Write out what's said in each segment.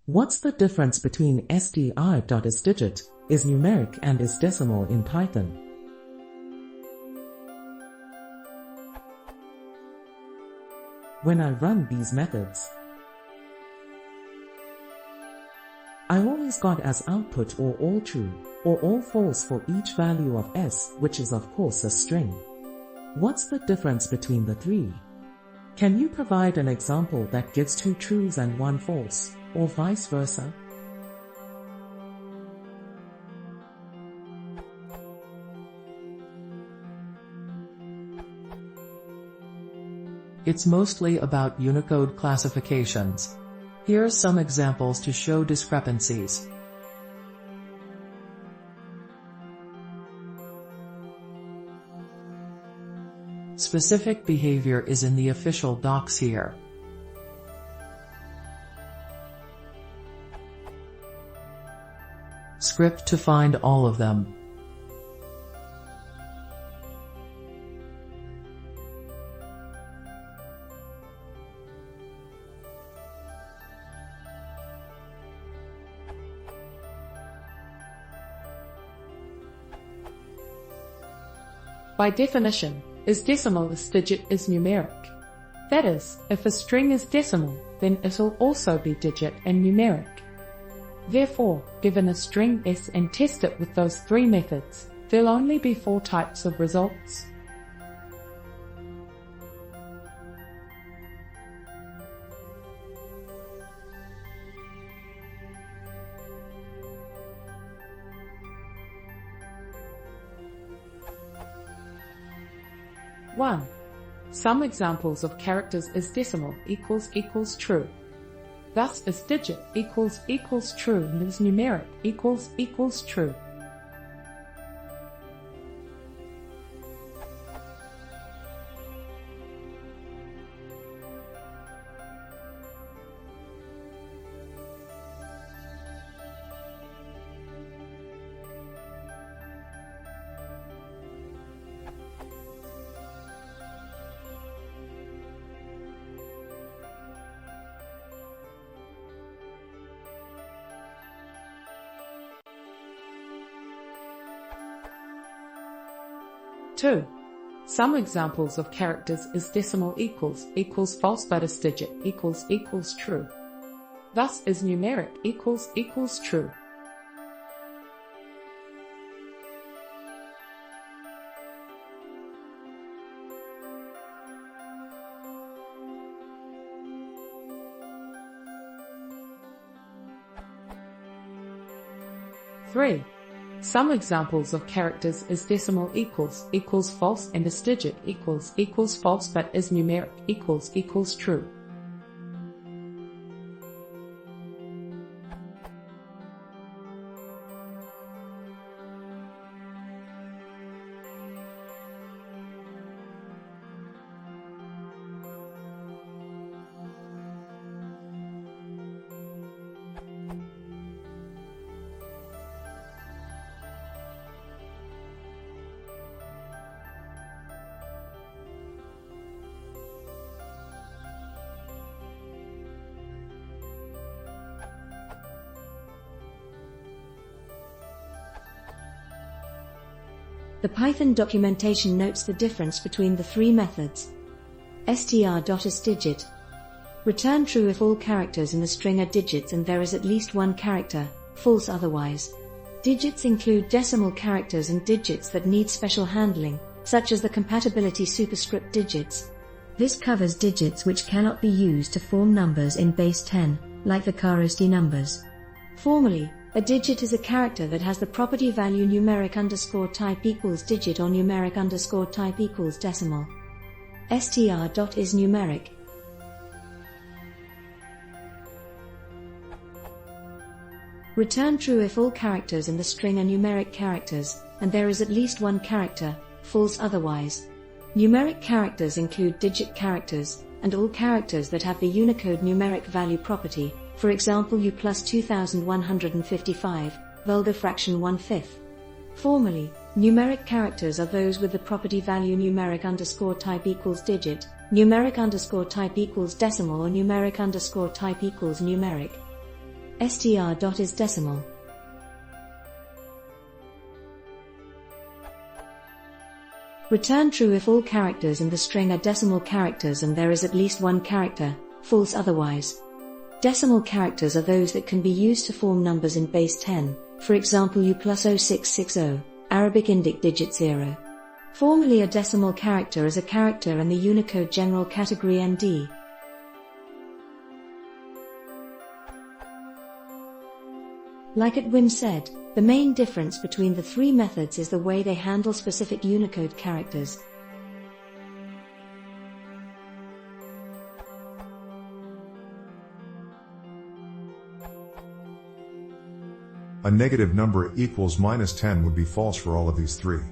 What's the difference between str.isdigit, isnumeric and isdecimal in Python? When I run these methods, I always got as output or all true, or all false for each value of s, which is of course a string. What's the difference between the three? Can you provide an example that gives 2 trues and 1 false, or vice versa? It's mostly about Unicode classifications. Here are some examples to show discrepancies. Specific behavior is in the official docs here. Script to find all of them. By definition, isdecimal isdigit is numeric. That is, if a string is decimal, then it'll also be digit and numeric. Therefore, given a string s and test it with those 3 methods, there'll only be 4 types of results. One. Some examples of characters isdecimal equals true. Thus isdigit equals true and isnumeric equals true. Two. Some examples of characters isdecimal equals false but isdigit equals true. Thus isnumeric equals true. Three. Some examples of characters isdecimal equals false and isdigit equals false but isnumeric equals true. The Python documentation notes the difference between the 3 methods. str.isdigit. Return true if all characters in the string are digits and there is at least 1 character, false otherwise. Digits include decimal characters and digits that need special handling, such as the compatibility superscript digits. This covers digits which cannot be used to form numbers in base 10, like the Kharoshthi numbers. Formally, a digit is a character that has the property value numeric_type equals digit or numeric_type equals decimal. str.isnumeric. Return true if all characters in the string are numeric characters, and there is at least 1 character, false otherwise. Numeric characters include digit characters, and all characters that have the Unicode numeric value property, for example U plus 2155, vulgar fraction 1/5. Formally, numeric characters are those with the property value numeric_type equals digit, numeric_type equals decimal or numeric_type equals numeric. str.isdecimal. Return true if all characters in the string are decimal characters and there is at least one character, false otherwise. Decimal characters are those that can be used to form numbers in base 10, for example U plus 0660, Arabic Indic digit 0. Formally a decimal character is a character in the Unicode general category ND. Like Wim said, the main difference between the three methods is the way they handle specific Unicode characters. A negative number equals -10 would be false for all of these three.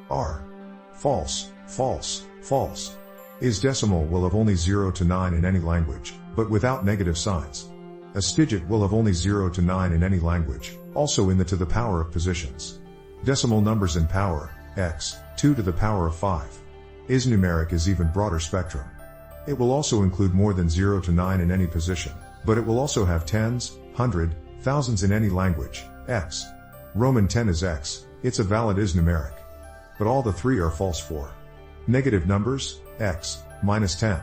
R. False, false, false. Isdecimal will have only 0 to 9 in any language, but without negative signs. Isdigit will have only 0 to 9 in any language, also in the to the power of positions. Decimal numbers in power, x, 2 to the power of 5. Isnumeric is even broader spectrum. It will also include more than 0 to 9 in any position, but it will also have tens, hundred, thousands in any language, x. Roman 10 is x, it's a valid isnumeric. But all the three are false for negative numbers, x, -10,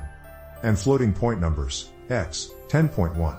and floating point numbers, x, 10.1.